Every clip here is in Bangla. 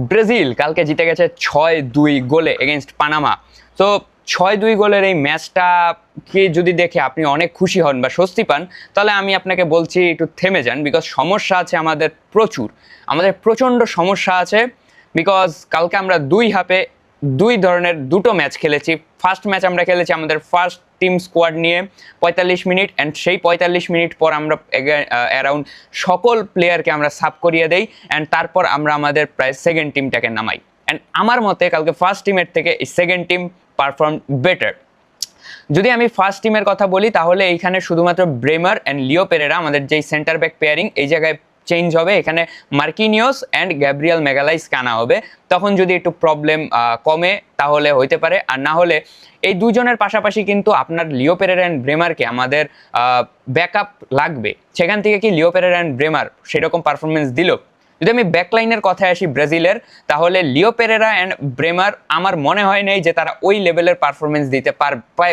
ব্রাজিল কালকে জিতে গেছে 6-2 গোলে এগেনস্ট পানামা। তো 6-2 গোলের এই ম্যাচটাকে যদি দেখে আপনি অনেক খুশি হন বা স্বস্তি পান, তাহলে আমি আপনাকে বলছি একটু থেমে যান, বিকজ সমস্যা আছে আমাদের প্রচুর, আমাদের প্রচণ্ড সমস্যা আছে। বিকজ কালকে আমরা দুই হাফে দুই ধরনের দুটো ম্যাচ খেলেছি। ফার্স্ট ম্যাচ আমরা খেলেছি আমাদের ফার্স্ট টিম স্কোয়াড নিয়ে 45 মিনিট, অ্যান্ড সেই 45 মিনিট পর আমরা অ্যারাউন্ড সকল প্লেয়ারকে আমরা সাব করিয়ে দেই, অ্যান্ড তারপর আমরা আমাদের প্রায় সেকেন্ড টিমটাকে নামাই। অ্যান্ড আমার মতে কালকে ফার্স্ট টিমের থেকে এই সেকেন্ড টিম পারফর্ম বেটার। যদি আমি ফার্স্ট টিমের কথা বলি তাহলে এইখানে শুধুমাত্র ব্রেমার অ্যান্ড লিও পেরেরা, আমাদের যেই সেন্টার ব্যাক পেয়ারিং, এই জায়গায় চেঞ্জ হবে। এখানে মার্কিনিওস অ্যান্ড গ্যাব্রিয়াল ম্যাগালাইসকে আনা হবে। তখন যদি একটু প্রবলেম কমে তাহলে হইতে পারে, আর না হলে এই দুজনের পাশাপাশি কিন্তু আপনার লিও পেরেরা অ্যান্ড ব্রেমারকে আমাদের ব্যাকআপ লাগবে। সেখান থেকে কি লিও পেরেরা অ্যান্ড ব্রেমার সেরকম পারফরমেন্স দিল? যদি আমি ব্যাকলাইনের কথায় আসি ব্রাজিলের, তাহলে লিও পেরেরা অ্যান্ড ব্রেমার আমার মনে হয় নেই যে তারা ওই লেভেলের পারফরমেন্স দিতে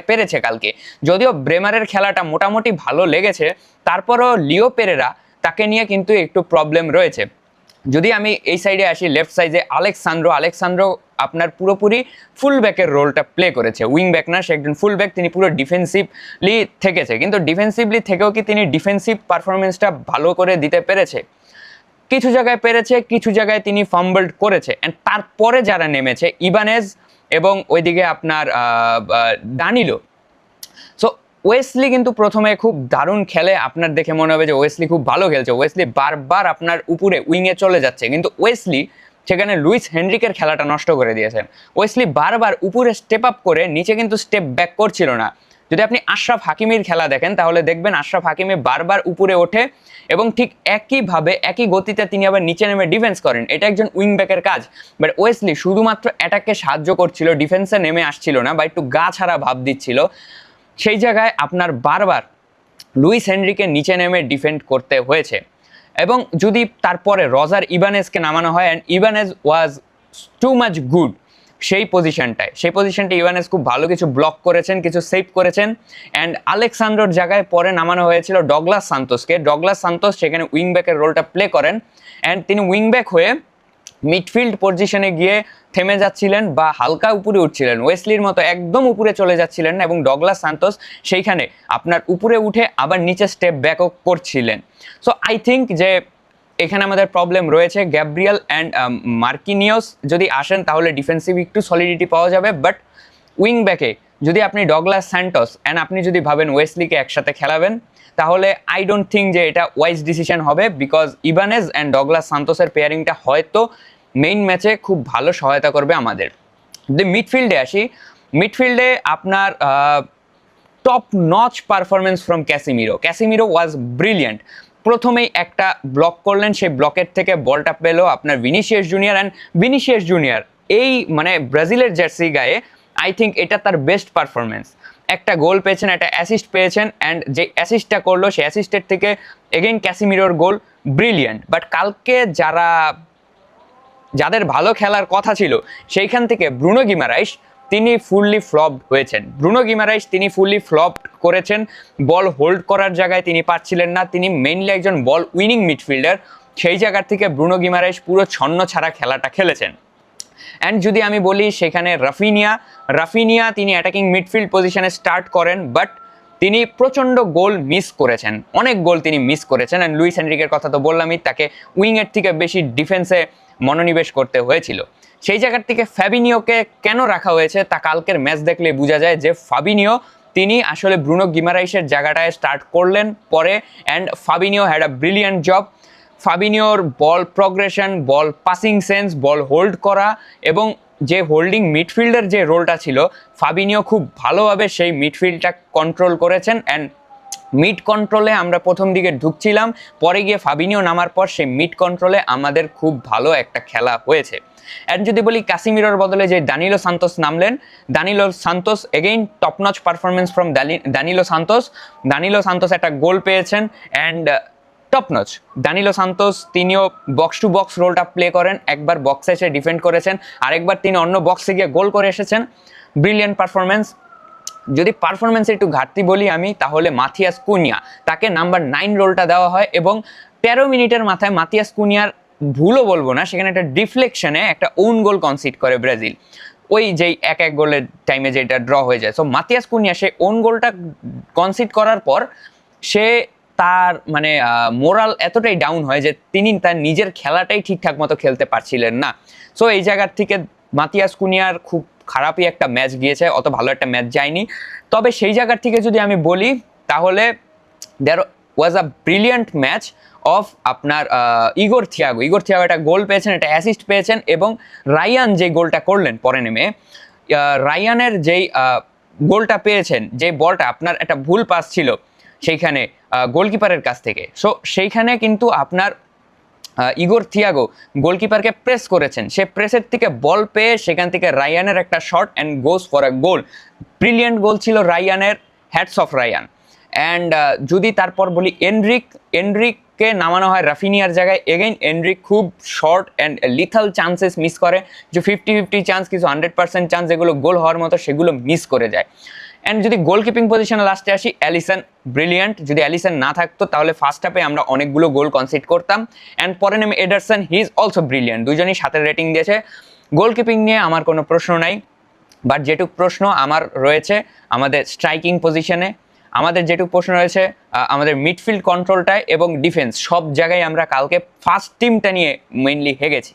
পেরেছে কালকে। যদিও ব্রেমারের খেলাটা মোটামুটি ভালো লেগেছে, তারপরও লিও পেরেরা তাকে নিয়ে কিন্তু একটু প্রবলেম রয়েছে। যদি আমি এই সাইডে আসি লেফট সাইডে, আলেক্সান্দ্রো আপনার পুরোপুরি ফুল ব্যাকের রোলটা প্লে করেছে। উইং ব্যাক না, সে একজন ফুল ব্যাক, তিনি পুরো ডিফেন্সিভলি থেকেছে। কিন্তু ডিফেন্সিভলি থেকেও কি তিনি ডিফেন্সিভ পারফরমেন্সটা ভালো করে দিতে পেরেছে? কিছু জায়গায় পেরেছে, কিছু জায়গায় তিনি ফাম্বলড করেছে। অ্যান্ড তারপরে যারা নেমেছে ইবানেজ এবং ওইদিকে আপনার দানিলো। সো ওয়েসলি কিন্তু প্রথমে খুব দারুণ খেলে, আপনার দেখে মনে হবে যে ওয়েসলি খুব ভালো খেলছে। ওয়েসলি বারবার আপনার উপরে উইংয়ে চলে যাচ্ছে, কিন্তু ওয়েসলি সেখানে লুইস হেনরিকের খেলাটা নষ্ট করে দিয়েছেন। ওয়েসলি বারবার উপরে স্টেপ আপ করে নিচে কিন্তু স্টেপ ব্যাক করছিল না। যদি আপনি আশরাফ হাকিমির খেলা দেখেন তাহলে দেখবেন আশরাফ হাকিমি বারবার উপরে ওঠে এবং ঠিক একইভাবে একই গতিতে তিনি আবার নিচে নেমে ডিফেন্স করেন। এটা একজন উইং ব্যাকের কাজ। বাট ওয়েসলি শুধুমাত্র অ্যাটাককে সাহায্য করছিল, ডিফেন্সে নেমে আসছিল না বা একটু গা ছাড়া ভাব দিচ্ছিল। সেই জায়গায় আপনার বারবার লুইস হেনরিকে নিচে নেমে ডিফেন্ড করতে হয়েছে। এবং যদি তারপরে রজার ইবানেজকে নামানো হয়, and ইবানেজ was too much good সেই পজিশনটায় ইবানেজ খুব ভালো কিছু ব্লক করেছেন, কিছু সেভ করেছেন। অ্যান্ড আলেক্সান্দ্রোর জায়গায় পরে নামানো হয়েছিল ডগলাস সান্তোসকে। ডগলাস সান্তোস সেখানে উইং ব্যাকের রোলটা প্লে করেন, অ্যান্ড তিনি উইং ব্যাক হয়ে মিডফিল্ড পজিশনে গিয়ে থেমে যাচ্ছিলেন বা হালকা উপরে উঠছিলেন, ওয়েসলির মতো একদম উপরে চলে যাচ্ছিলেন না। এবং ডগলাস সান্তোস সেইখানে আপনার উপরে উঠে আবার নিচে স্টেপ ব্যাকও করছিলেন। সো আই থিঙ্ক যে এখানে আমাদের প্রবলেম রয়েছে। গ্যাব্রিয়াল অ্যান্ড মার্কিনিওস যদি আসেন তাহলে ডিফেন্সিভ একটু সলিডিটি পাওয়া যাবে। বাট উইং ব্যাকে যদি আপনি ডগলাস স্যান্টোস অ্যান্ড আপনি যদি ভাবেন ওয়েসলিকে একসাথে খেলাবেন, তাহলে আই ডোন্ট থিঙ্ক যে এটা ওয়াইজ ডিসিশন হবে। বিকজ ইবানেজ অ্যান্ড ডগলাস সান্তোসের পেয়ারিংটা হয়তো মেইন ম্যাচে খুব ভালো সহায়তা করবে আমাদের। যদি মিডফিল্ডে আসি, মিডফিল্ডে আপনার top notch performance from Casemiro was brilliant. প্রথমেই একটা ব্লক করলেন, সেই ব্লকের থেকে বলটা পেলো আপনার ভিনিসিয়াস জুনিয়র। এই মানে ব্রাজিলের জার্সি গায়ে আই থিঙ্ক এটা তার বেস্ট পারফরমেন্স। একটা গোল পেয়েছেন, একটা অ্যাসিস্ট পেয়েছেন, অ্যান্ড যে অ্যাসিস্টটা করলো সেই অ্যাসিস্টের থেকে এগেইন ক্যাসিমিরোর গোল ব্রিলিয়েন্ট। বাট কালকে যাদের ভালো খেলার কথা ছিল সেইখান থেকে ব্রুনো গিমারাইস তিনি ফুললি ফ্লপড হয়েছেন। তিনি ফুললি ফ্লপড করেছেন। বল হোল্ড করার জায়গায় তিনি পারছিলেন না। তিনি মেইনলি একজন বল উইনিং মিডফিল্ডার, সেই জায়গার থেকে ব্রুনো গিমারাইস পুরো ছন্ন ছাড়া খেলাটা খেলেছেন। অ্যান্ড যদি আমি বলি সেখানে রাফিনিয়া তিনি অ্যাটাকিং মিডফিল্ড পজিশনে স্টার্ট করেন, বাট তিনি প্রচণ্ড গোল মিস করেছেন, অনেক গোল তিনি মিস করেছেন। অ্যান্ড লুইস হেনরিকের কথা তো বললামই, তাকে উইংয়ের থেকে বেশি ডিফেন্সে মনোনিবেশ করতে হয়েছিল। সেই জায়গার থেকে ফ্যাবিনিওকে কেন রাখা হয়েছে তা কালকের ম্যাচ দেখলে বোঝা যায় যে ফাবিনিও তিনি আসলে ব্রুনো গিমারাইসের জায়গাটায় স্টার্ট করলেন পরে। And Fabinho had a brilliant job. ফাবিনিওর ball progression, ball passing sense, ball hold করা এবং যে হোল্ডিং মিডফিল্ডের যে রোলটা ছিল, ফাবিনিও খুব ভালোভাবে সেই মিডফিল্ডটা কন্ট্রোল করেছেন। অ্যান্ড মিড কন্ট্রোলে আমরা প্রথম দিকে ঢুকছিলাম, পরে গিয়ে ফাবিনিও নামার পর সেই মিড কন্ট্রোলে আমাদের খুব ভালো একটা খেলা হয়েছে। অ্যান্ড যদি বলি ক্যাসিমিরোর বদলে যে দানিলো সান্তোস নামলেন, দানিলো Santos again top notch performance from দানিলো Santos একটা গোল পেয়েছেন। অ্যান্ড টপ নচ দানিলো সান্তোস তিনিও বক্স টু বক্স রোলটা প্লে করেন। একবার বক্সে এসে ডিফেন্ড করেছেন, আরেকবার তিনি অন্য বক্সে গিয়ে গোল করে এসেছেন। Brilliant performance. যদি পারফরমেন্সে একটু ঘাটতি বলি আমি, তাহলে মাথিয়াস কুনিয়া, তাকে নাম্বার 9 রোলটা দেওয়া হয় এবং 13 মিনিটের মাথায় মাথিয়াস কুনিয়ার ভুলও বলবো না, সেখানে একটা ডিফ্লেকশনে একটা ওন গোল কনসিড করে ব্রাজিল, ওই যেই 1-1 গোলের টাইমে যেটা ড্র হয়ে যায়। সো মাতিয়াস কুনিয়া সে ওন গোলটা কনসিড করার পর সে তার মানে মোরাল এতটাই ডাউন হয় যে তিনি তার নিজের খেলাটাই ঠিকঠাক মতো খেলতে পারছিলেন না। সো এই জায়গার থেকে মাতিয়াস কুনিয়ার খুব খারাপই একটা ম্যাচ গিয়েছে, অত ভালো একটা ম্যাচ যায়নি। তবে সেই জায়গার থেকে যদি আমি বলি তাহলে দেয়ার ওয়াজ আ ব্রিলিয়ান্ট ম্যাচ অফ আপনার ইগোর থিয়াগো একটা গোল পেয়েছেন, একটা অ্যাসিস্ট পেয়েছেন, এবং রায়ান যে গোলটা করলেন পরে নেমে, রায়ানের যেই গোলটা পেয়েছেন, যে বলটা আপনার একটা ভুল পাস ছিল সেইখানে গোলকিপারের কাছ থেকে, সো সেইখানে কিন্তু আপনার ইগোর থিয়াগো গোলকিপারকে প্রেস করেছেন, সে প্রেসের থেকে বল পেয়ে সেখান থেকে রায়ানের একটা shot and goes for a goal. Brilliant goal ছিল রায়ানের, হ্যাটস অফ রায়ান। অ্যান্ড যদি তারপর বলি এনরিককে নামানো হয় রাফিনিয়ার জায়গায়, এগেইন এনরিক খুব short and lethal chances miss করে, যে 50-50 চান্স, কিছু 100% চান্স যেগুলো গোল হওয়ার মতো সেগুলো মিস করে যায়। অ্যান্ড যদি গোলকিপিং পজিশনে লাস্টে আসি, অ্যালিসন ব্রিলিয়ান্ট, যদি অ্যালিসন না থাকতো তাহলে ফার্স্ট হাফে আমরা অনেকগুলো গোল কনসিড করতাম। অ্যান্ড পরে নেমে Ederson, he is also brilliant, দুজনই 7 রেটিং দিয়েছে। গোলকিপিং নিয়ে আমার কোনো প্রশ্ন নাই, বাট যেটুক প্রশ্ন আমার রয়েছে আমাদের স্ট্রাইকিং পজিশনে, আমাদের যেটুকু প্রশ্ন রয়েছে আমাদের মিডফিল্ড কন্ট্রোলটায় এবং ডিফেন্স, সব জায়গায় আমরা কালকে ফার্স্ট টিমটা নিয়ে মেইনলি হেগেছি।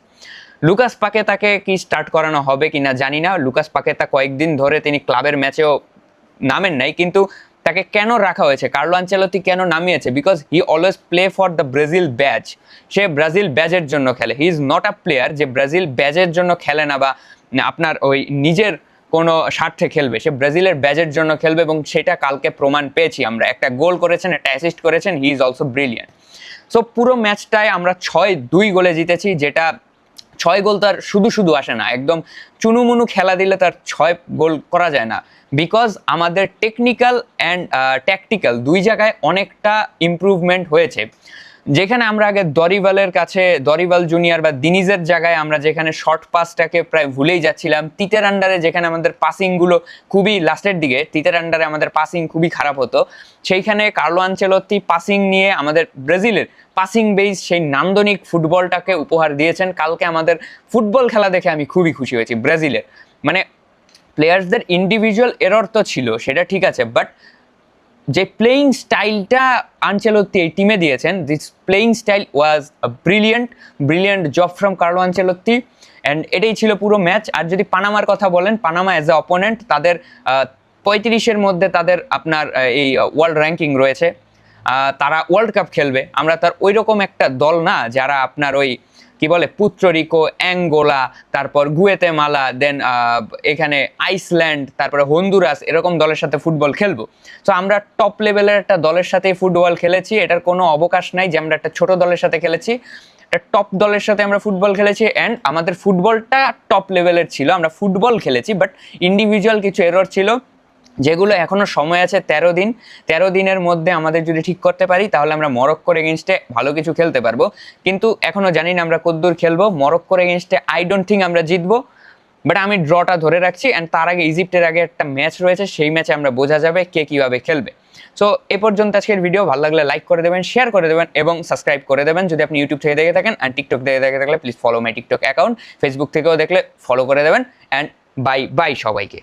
লুকাস পাকেতাকে কি স্টার্ট করানো হবে কি না জানি না। লুকাস পাকেতা কয়েকদিন ধরে তিনি ক্লাবের ম্যাচেও নামেন নাই, কিন্তু তাকে কেন রাখা হয়েছে, কার্লো আনচেলত্তি কেন নামিয়েছে? Because he always play for the Brazil badge, সে ব্রাজিল ব্যাজের জন্য খেলে। He is not a player যে ব্রাজিল ব্যাজের জন্য খেলে না বা আপনার ওই নিজের কোনো স্বার্থে খেলবে, সে ব্রাজিলের ব্যাজের জন্য খেলবে, এবং সেটা কালকে প্রমাণ পেয়েছি আমরা। একটা গোল করেছেন, একটা অ্যাসিস্ট করেছেন, he is also brilliant. So পুরো ম্যাচটায় আমরা 6-2 গোলে জিতেছি, যেটা 6 গোল তার শুধু শুধু আসে না, একদম চুনুমুনু খেলা দিলে তার 6 গোল করা যায় না, বিকজ আমাদের টেকনিক্যাল অ্যান্ড ট্যাকটিক্যাল দুই জায়গায় অনেকটা ইমপ্রুভমেন্ট হয়েছে। যেখানে আমরা আগে দরিবাল জুনিয়র বা দিনিজের জায়গায় আমরা যেখানে শর্ট পাসটাকে প্রায় ভুলেই যাচ্ছিলাম, তিতের আন্ডারে যেখানে আমাদের পাসিংগুলো খুবই লাস্টের দিকে, তিতের আন্ডারে আমাদের পাসিং খুবই খারাপ হতো, সেইখানে কার্লো আনচেলত্তি পাসিং নিয়ে আমাদের ব্রাজিলের পাসিং বেস সেই নান্দনিক ফুটবলটাকে উপহার দিয়েছেন। কালকে আমাদের ফুটবল খেলা দেখে আমি খুবই খুশি হয়েছি ব্রাজিলের। মানে প্লেয়ার্সদের ইন্ডিভিজুয়াল এরর তো ছিল, সেটা ঠিক আছে, বাট যে প্লেয়িং স্টাইলটা আনচেলত্তি এই টিমে দিয়েছেন, this playing style was brilliant job from Carlo Ancelotti. And এটাই ছিল পুরো ম্যাচ। আর যদি পানামার কথা বলেন, পানামা অ্যাজ এ অপোনেন্ট, তাদের 35-এর মধ্যে তাদের আপনার এই ওয়ার্ল্ড র্যাঙ্কিং রয়েছে, তারা ওয়ার্ল্ড কাপ খেলবে। আমরা তার ওই রকম একটা দল না যারা আপনার ওই কি বলে পুত্ররিকো, অ্যাঙ্গোলা, তারপর গুয়েতেমালা, দেন এখানে আইসল্যান্ড, তারপরে হন্ডুরাস, এরকম দলের সাথে ফুটবল খেলবো। সো আমরা টপ লেভেলের একটা দলের সাথে ফুটবল খেলেছি, এটার কোনো অবকাশ নাই যে আমরা একটা ছোট দলের সাথে খেলেছি। একটা টপ দলের সাথে আমরা ফুটবল খেলেছি, অ্যান্ড আমাদের ফুটবলটা টপ লেভেলের ছিল, আমরা ফুটবল খেলেছি, বাট ইন্ডিভিজুয়াল কিছু এরর ছিল যেগুলো এখনও সময় আছে 13 দিনের মধ্যে আমাদের যদি ঠিক করতে পারি তাহলে আমরা মরক্কোর এগেনস্টে ভালো কিছু খেলতে পারবো। কিন্তু এখনও জানি না আমরা কতদূর খেলবো। মরক্কোর এগেনস্টে আই ডোন্ট থিঙ্ক আমরা জিতবো, বাট আমি ড্রটা ধরে রাখছি। অ্যান্ড তার আগে ইজিপ্টের আগে একটা ম্যাচ রয়েছে, সেই ম্যাচে আমরা বোঝা যাবে কে কীভাবে খেলবে। সো এ পর্যন্ত আজকের ভিডিও। ভালো লাগলে লাইক করে দেবেন, শেয়ার করে দেবেন এবং সাবস্ক্রাইব করে দেবেন যদি আপনি ইউটিউব থেকে দেখে থাকেন। আর টিকটক থেকে দেখে থাকলে please follow my TikTok account, Facebook থেকেও দেখলে ফলো করে দেবেন। অ্যান্ড বাই সবাইকে।